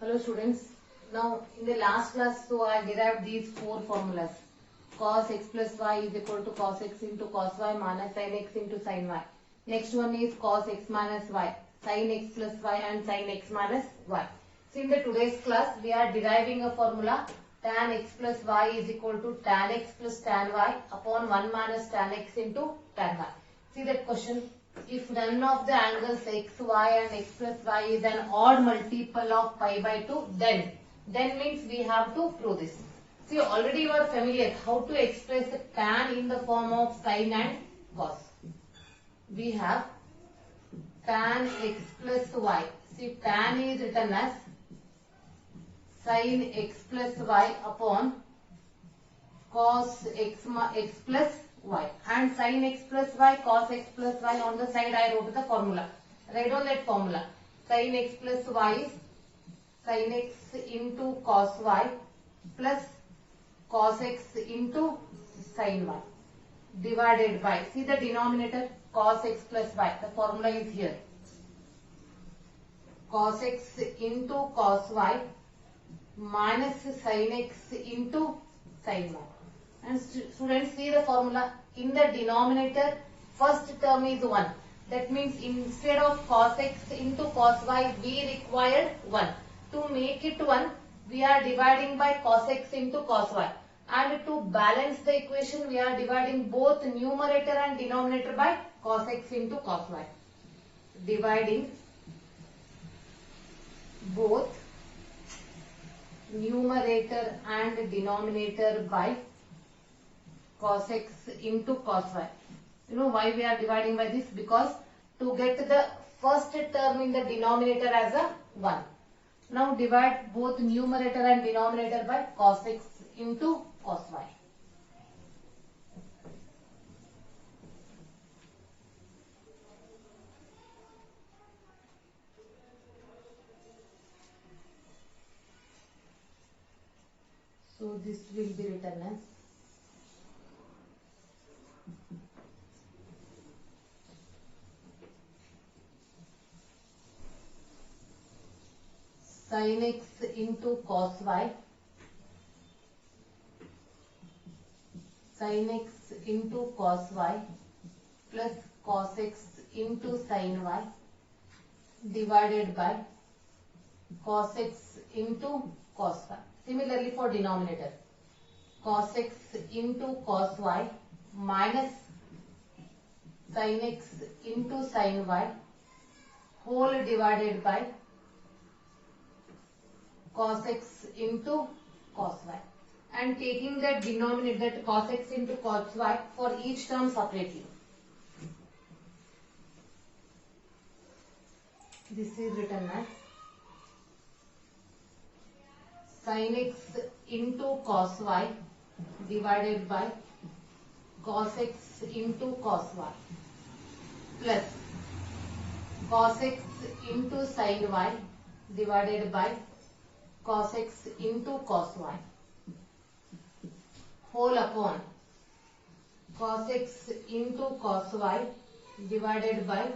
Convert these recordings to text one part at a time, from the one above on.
Hello students. Now in the last class, so I derived these four formulas. Cos x plus y is equal to cos x into cos y minus sin x into sin y. Next one is cos x minus y, sin x plus y and sin x minus y. So in the today's class, we are deriving a formula tan x plus y is equal to tan x plus tan y upon 1 minus tan x into tan y. See that question. If none of the angles x, y and x plus y is an odd multiple of pi by 2, then means we have to prove this. See, already you are familiar how to express tan in the form of sin and cos. We have tan x plus y. See, tan is written as sin x plus y upon cos x plus y, and sin x plus y, cos x plus y. On the side I wrote the formula. Write on that formula. Sin x plus y is sin x into cos y plus cos x into sin y divided by, see the denominator, cos x plus y. The formula is here. Cos x into cos y minus sin x into sin y. And students, see the formula. In the denominator, first term is 1. That means instead of cos x into cos y, we required 1. To make it 1, we are dividing by cos x into cos y. And to balance the equation, we are dividing both numerator and denominator by cos x into cos y. Dividing both numerator and denominator by cos x into cos y. You know why we are dividing by this? Because to get the first term in the denominator as a 1. Now divide both numerator and denominator by cos x into cos y. So this will be written as sin x into cos y, sin x into cos y plus cos x into sin y divided by cos x into cos y. Similarly for denominator, cos x into cos y minus sin x into sin y whole divided by cos x into cos y, and taking that denominator, that cos x into cos y, for each term separately. This is written as sin x into cos y divided by cos x into cos y plus cos x into sin y divided by cos x into cos y whole upon cos x into cos y divided by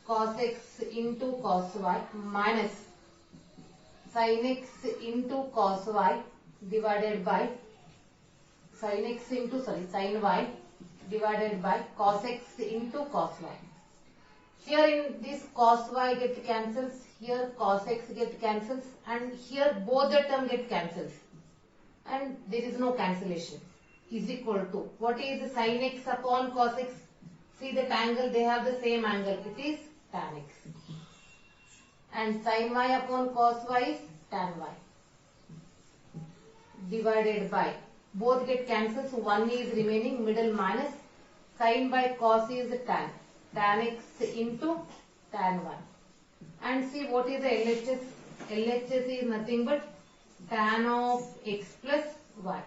cos x into cos y minus sin x into cos y divided by sin y divided by cos x into cos y. Here in this cos y get cancels, here cos x get cancels, and here both the term get cancels, and there is no cancellation. Is equal to, what is sin x upon cos x? See that angle, they have the same angle, it is tan x. And sin y upon cos y is tan y divided by, both get cancelled, so 1 is remaining, middle minus, sin by cos is tan x into tan y. And see what is the LHS? LHS is nothing but tan of x plus y.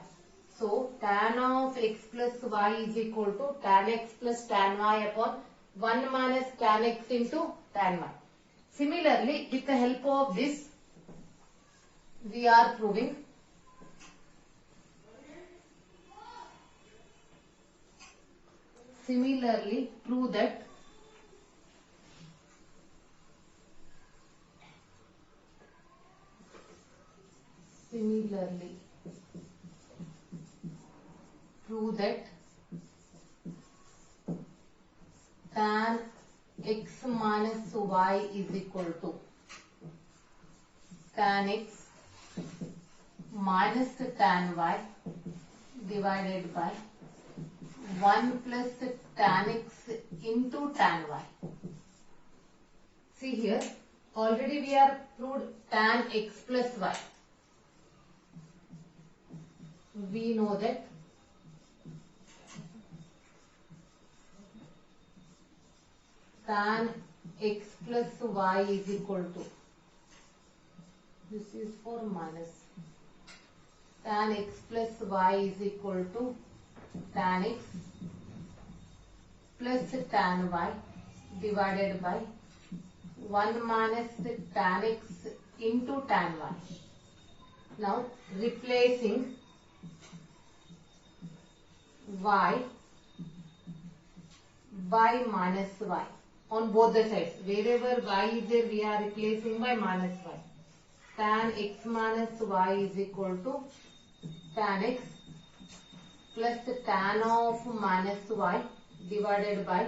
So tan of x plus y is equal to tan x plus tan y upon 1 minus tan x into tan y. Similarly, with the help of this, we are proving prove that Similarly, prove that tan x minus y is equal to tan x minus tan y divided by 1 plus tan x into tan y. See here, already we are proved tan x plus y. We know that tan x plus y is equal to, this is for minus, tan x plus y is equal to tan x plus tan y divided by 1 minus tan x into tan y. Now replacing y by minus y on both the sides. Wherever y is there, we are replacing by minus y. Tan x minus y is equal to tan x plus tan of minus y divided by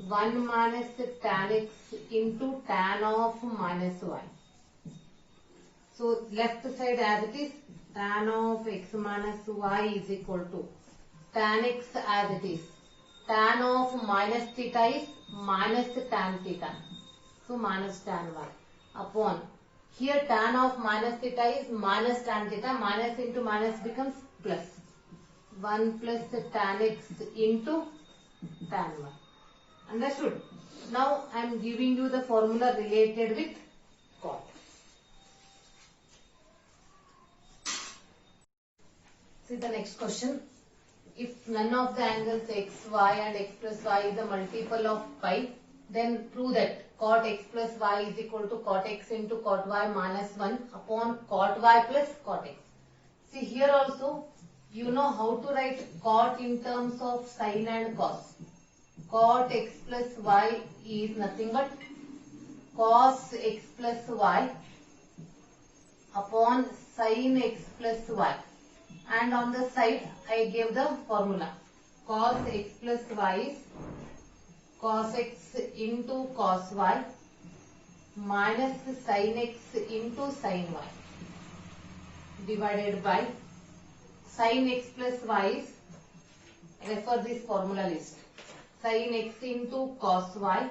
1 minus tan x into tan of minus y. So left side as it is, tan of x minus y is equal to tan x as it is. Tan of minus theta is minus tan theta. So minus tan y upon, here tan of minus theta is minus tan theta, minus into minus becomes plus. 1 plus tan x into tan y. Understood? Now I am giving you the formula related with cot. See the next question. If none of the angles x, y and x plus y is a multiple of pi, then prove that cot x plus y is equal to cot x into cot y minus 1 upon cot y plus cot x. See here also, you know how to write cot in terms of sin and cos. Cot x plus y is nothing but cos x plus y upon sin x plus y. And on the side I gave the formula. Cos x plus y is cos x into cos y minus sin x into sin y divided by sin x plus y is, refer this formula list, sin x into cos y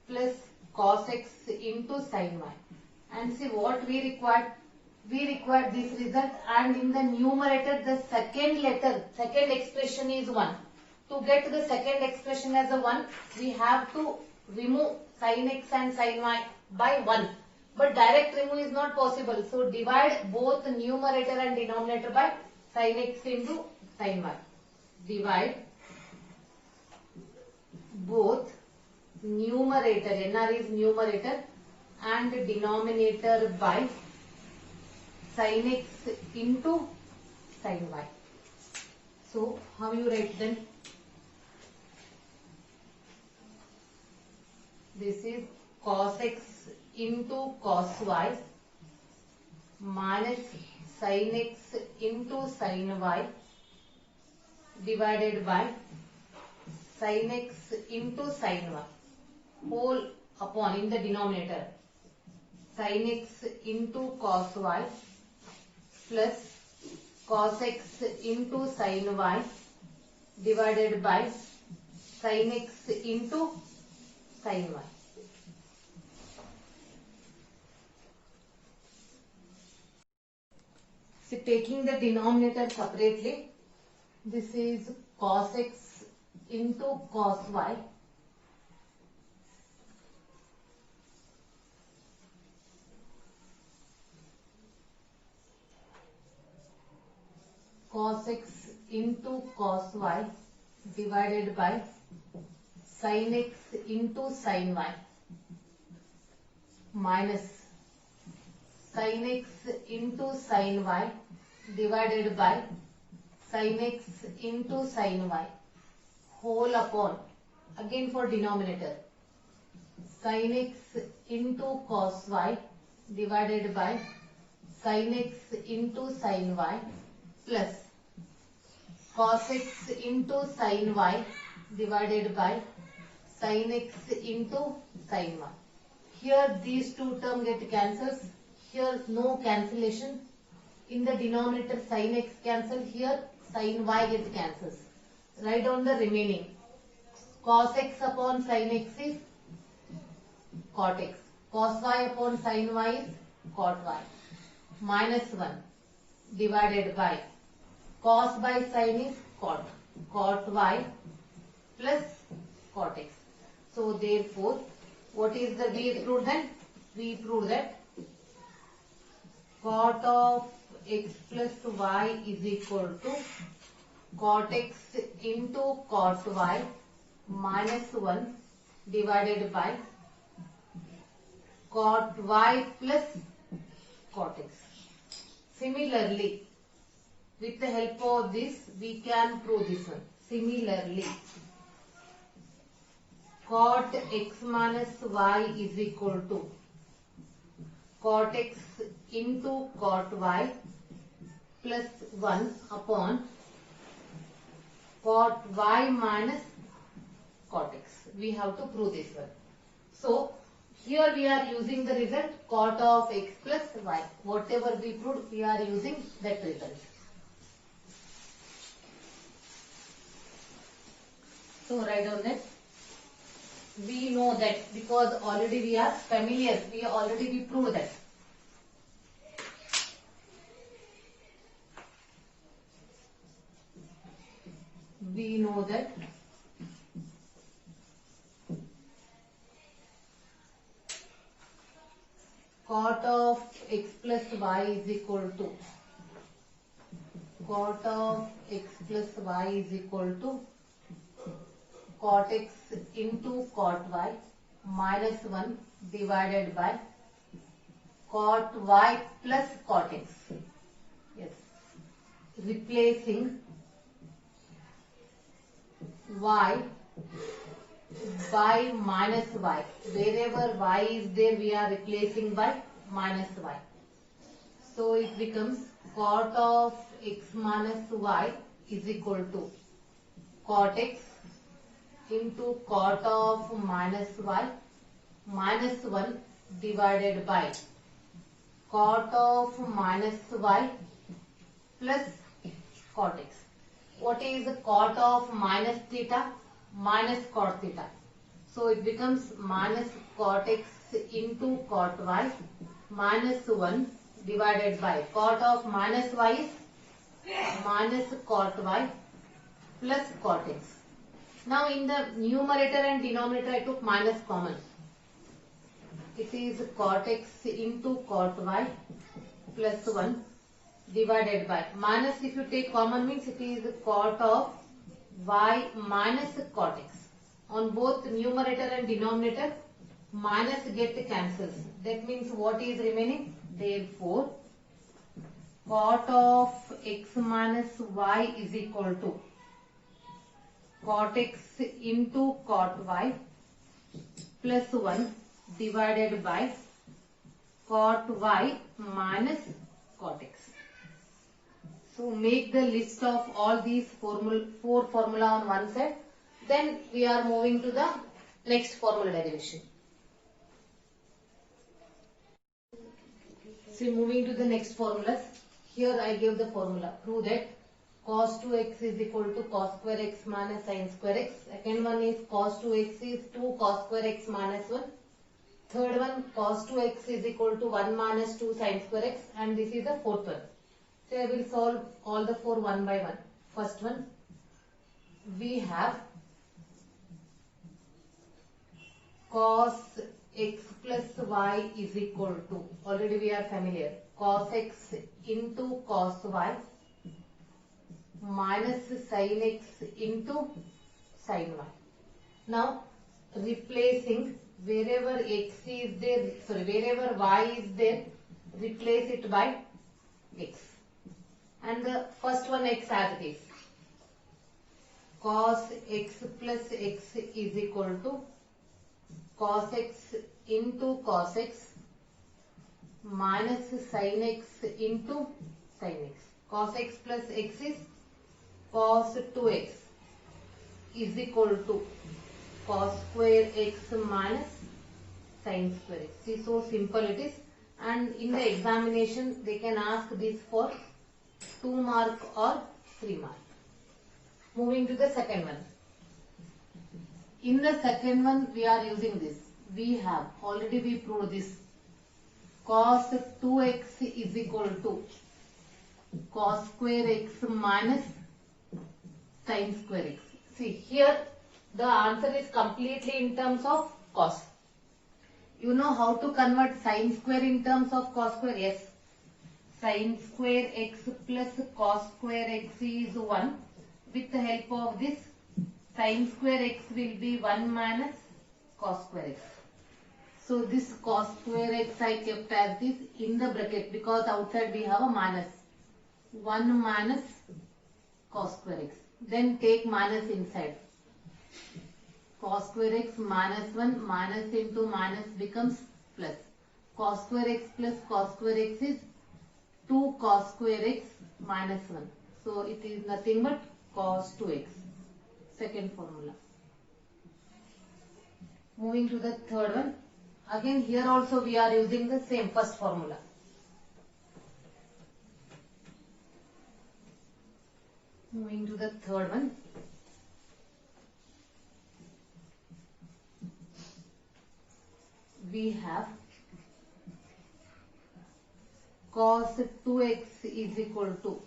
plus cos x into sin y. And see what we required. We require this result, and in the numerator the second letter, second expression is 1. To get the second expression as a 1, we have to remove sin x and sin y by 1. But direct remove is not possible. So divide both numerator and denominator by sin x into sin y. Divide both numerator, NR is numerator, and denominator by sin x into sin y. So how you write then? This is cos x into cos y minus sin x into sin y divided by sin x into sin y whole upon, in the denominator, sin x into cos y plus cos x into sin y divided by sin x into sin y. So taking the denominator separately, this is cos x into cos y cos x into cos y divided by sin x into sin y minus sin x into sin y divided by sin x into sin y whole upon, again for denominator, sin x into cos y divided by sin x into sin y plus cos x into sin y divided by sin x into sin y. Here these two terms get cancels. Here no cancellation. In the denominator sin x cancel. Here sin y get cancels. Write down the remaining. Cos x upon sin x is cot x. Cos y upon sin y is cot y. Minus 1 divided by cos by sin is cot. Cot y plus cot x. So therefore, what is the we proved then? We proved that cot of x plus y is equal to cot x into cot y minus 1 divided by cot y plus cot x. Similarly, with the help of this, we can prove this one. Similarly, cot x minus y is equal to cot x into cot y plus 1 upon cot y minus cot x. We have to prove this one. So, here we are using the result cot of x plus y. Whatever we proved, we are using that result. So, write down that. We know that because already we are familiar. We proved that. We know that cot of x plus y is equal to cot of x plus y is equal to cot x into cot y minus 1 divided by cot y plus cot x. Yes. Replacing y by minus y. Wherever y is there, we are replacing by minus y. So it becomes cot of x minus y is equal to cot x into cot of minus y minus 1 divided by cot of minus y plus cot x. What is the cot of minus theta? Minus cot theta. So it becomes minus cot x into cot y minus 1 divided by cot of minus y is minus cot y plus cot x. Now in the numerator and denominator I took minus common. It is cot x into cot y plus 1 divided by minus, if you take common means it is cot of y minus cot x. On both numerator and denominator minus get cancels. That means what is remaining? Therefore, cot of x minus y is equal to cot x into cot y plus 1 divided by cot y minus cot x. So make the list of all these four formula on one side. Then we are moving to the next formula derivation. So moving to the next formulas. Here I give the formula. Prove that cos 2x is equal to cos square x minus sin square x. Second one is cos 2x is 2 cos square x minus 1. Third one cos 2x is equal to 1 minus 2 sin square x. And this is the fourth one. So I will solve all the four one by one. First one, we have cos x plus y is equal to, already we are familiar, cos x into cos y minus sin x into sin y. Now replacing wherever x is there, wherever y is there, replace it by x. And the first one x as it is. Cos x plus x is equal to cos x into cos x minus sin x into sin x. Cos x plus x is cos 2x is equal to cos square x minus sin square x. See, so simple it is. And in the examination, they can ask this for 2 mark or 3 mark. Moving to the second one. In the second one, we are using this. We have already we proved this. Cos 2x is equal to cos square x minus sin square x. See, here the answer is completely in terms of cos. You know how to convert sin square in terms of cos square? Yes. Sin square x plus cos square x is 1. With the help of this, sin square x will be 1 minus cos square x. So this cos square x I kept as this in the bracket because outside we have a minus. 1 minus cos square x. Then take minus inside. Cos square x minus 1 minus into minus becomes plus. Cos square x plus cos square x is 2 cos square x minus 1. So it is nothing but cos 2x. Second formula. Moving to the third one. Again here also we are using the same first formula. Moving to the third one. We have cos 2x is equal to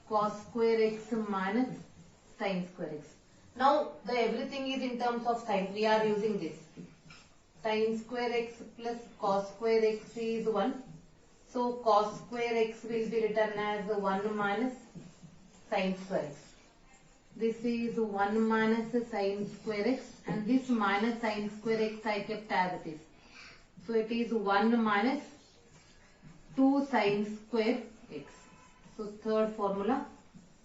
cos square x minus sin square x. Now the everything is in terms of sin. We are using this. Sin square x plus cos square x is 1. So cos square x will be written as 1 minus sin square x. This is 1 minus sin square x and this minus sin square x I kept as it is. So it is 1 minus 2 sin square x. So third formula,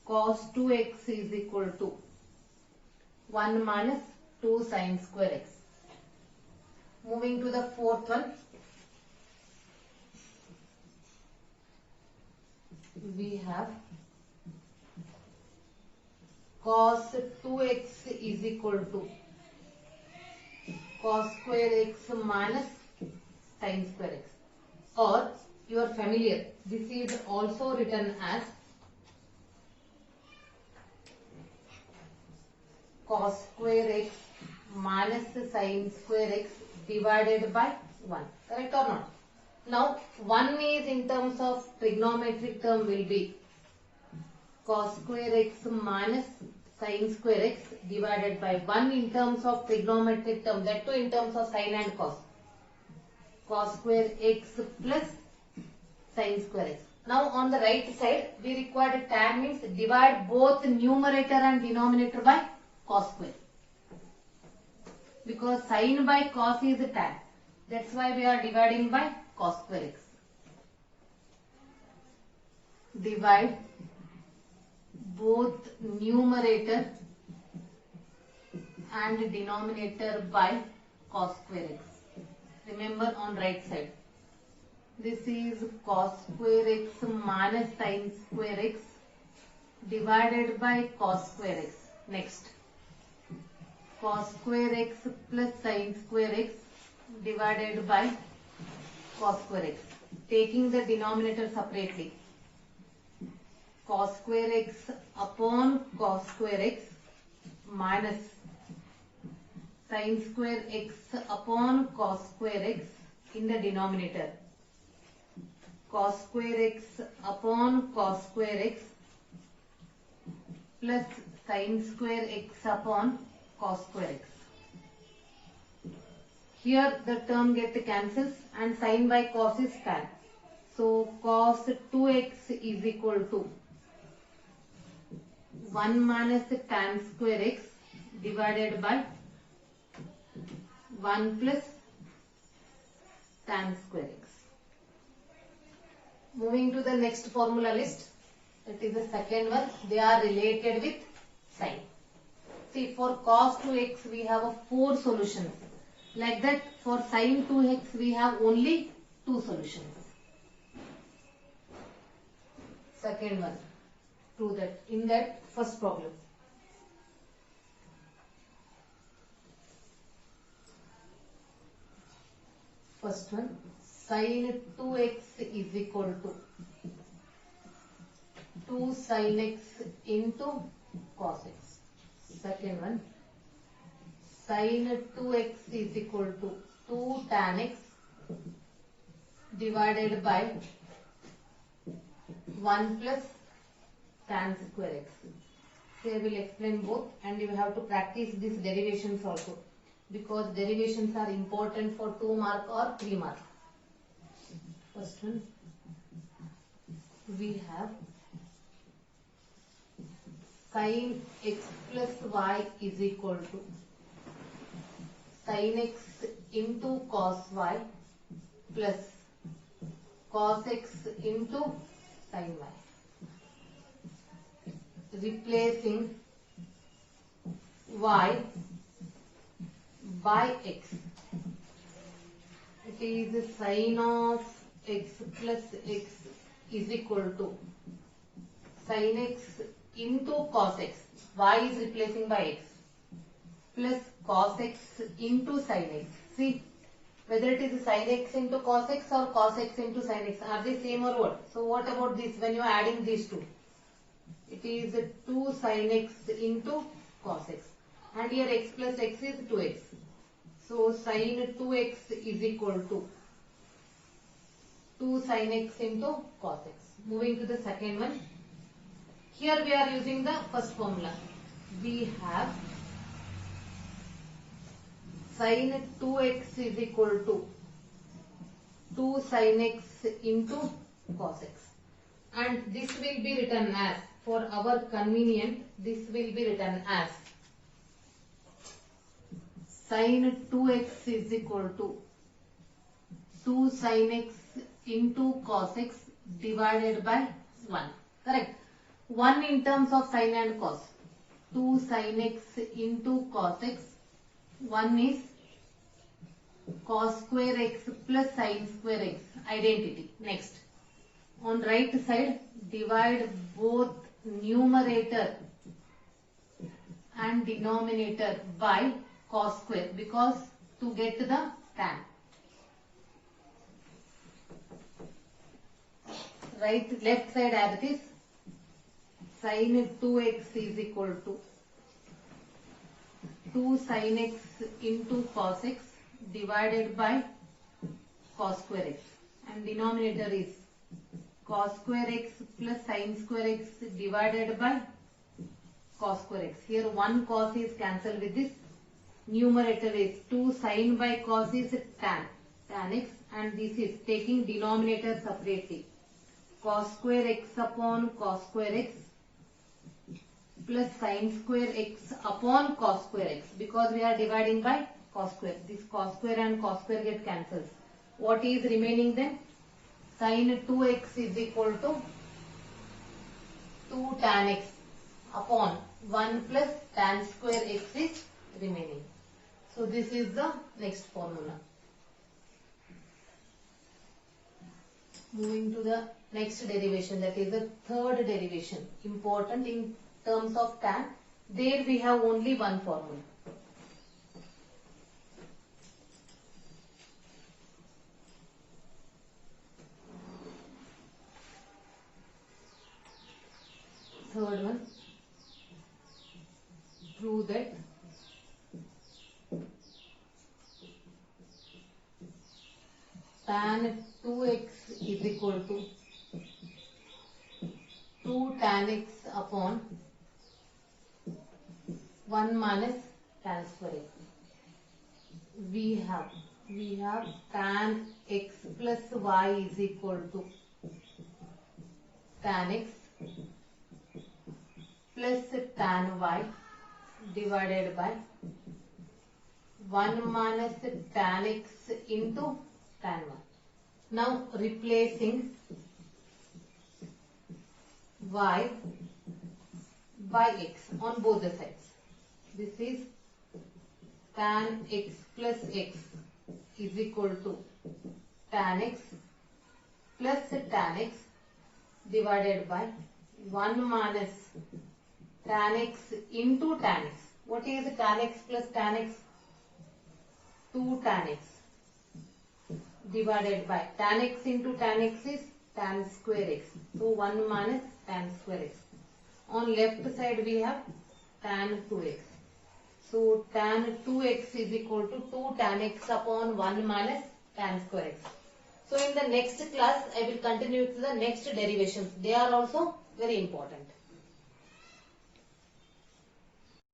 cos 2x is equal to 1 minus 2 sin square x. Moving to the fourth one. We have cos 2x is equal to cos square x minus sin square x. Or you are familiar, this is also written as cos square x minus sin square x divided by 1. Correct or not? Now 1 is in terms of trigonometric term will be cos square x minus sin square x divided by 1 in terms of trigonometric term, that too in terms of sin and cos. Cos square x plus sin square x. Now on the right side we required tan, means divide both numerator and denominator by cos square. Because sin by cos is tan. That's why we are dividing by cos square x. Divide both numerator and denominator by cos square x. Remember on right side. This is cos square x minus sin square x divided by cos square x. Next, cos square x plus sin square x divided by cos square x. Taking the denominator separately. Cos square x upon cos square x minus sin square x upon cos square x in the denominator. Cos square x upon cos square x plus sin square x upon cos square x. Here the term get cancels and sin by cos is tan. So cos 2x is equal to 1 minus tan square x divided by 1 plus tan square x. Moving to the next formula list, that is the second one. They are related with sin. See, for cos 2x we have 4 solutions. Like that, for sin 2x we have only two solutions. Second one, prove that in that first problem. First one, sin 2x is equal to 2 sin x into cos x. Second one, sin 2x is equal to 2 tan x divided by 1 plus tan square x. Here we will explain both, and you have to practice these derivations also, because derivations are important for 2 mark or 3 mark. First one, we have sin x plus y is equal to sin x into cos y plus cos x into sin y. Replacing y by x. It is sin of x plus x is equal to sin x into cos x. Y is replacing by x plus cos x into sin x. See, whether it is sin x into cos x or cos x into sin x, are they same or what? So what about this when you are adding these two? It is 2 sin x into cos x, and here x plus x is 2x. So sin 2x is equal to 2 sin x into cos x. Moving to the second one. Here we are using the first formula. We have sin 2x is equal to 2 sin x into cos x. And this will be written as, for our convenient, this will be written as sin 2x is equal to 2 sin x into cos x divided by 1. Correct? 1 in terms of sin and cos. 2 sin x into cos x. 1 is cos square x plus sin square x. Identity. Next. On right side, divide both numerator and denominator by cos square, because to get the tan. Left side as it is, sin 2x is equal to 2 sin x into cos x divided by cos square x, and denominator is cos square x plus sin square x divided by cos square x. Here 1 cos is cancelled with this. Numerator is 2 sin by cos is tan x, and this is taking denominator separately. Cos square x upon cos square x plus sin square x upon cos square x, because we are dividing by cos square. This cos square and cos square get cancelled. What is remaining then? Sin 2x is equal to 2 tan x upon 1 plus tan square x is remaining. So this is the next formula. Moving to the next derivation, that is the third derivation. Important in terms of tan. There we have only one formula. Third one, prove that tan 2x is equal to 2 tan x upon 1 minus tan square x. We have tan x plus y is equal to tan x plus tan y divided by 1 minus tan x into tan y. Now replacing y by x on both the sides. This is tan x plus x is equal to tan x plus tan x divided by 1 minus tan x into tan x. What is tan x plus tan x? 2 tan x divided by tan x into tan x is tan square x. So 1 minus tan square x. On left side we have tan 2x. So tan 2x is equal to 2 tan x upon 1 minus tan square x. So in the next class I will continue with the next derivations. They are also very important.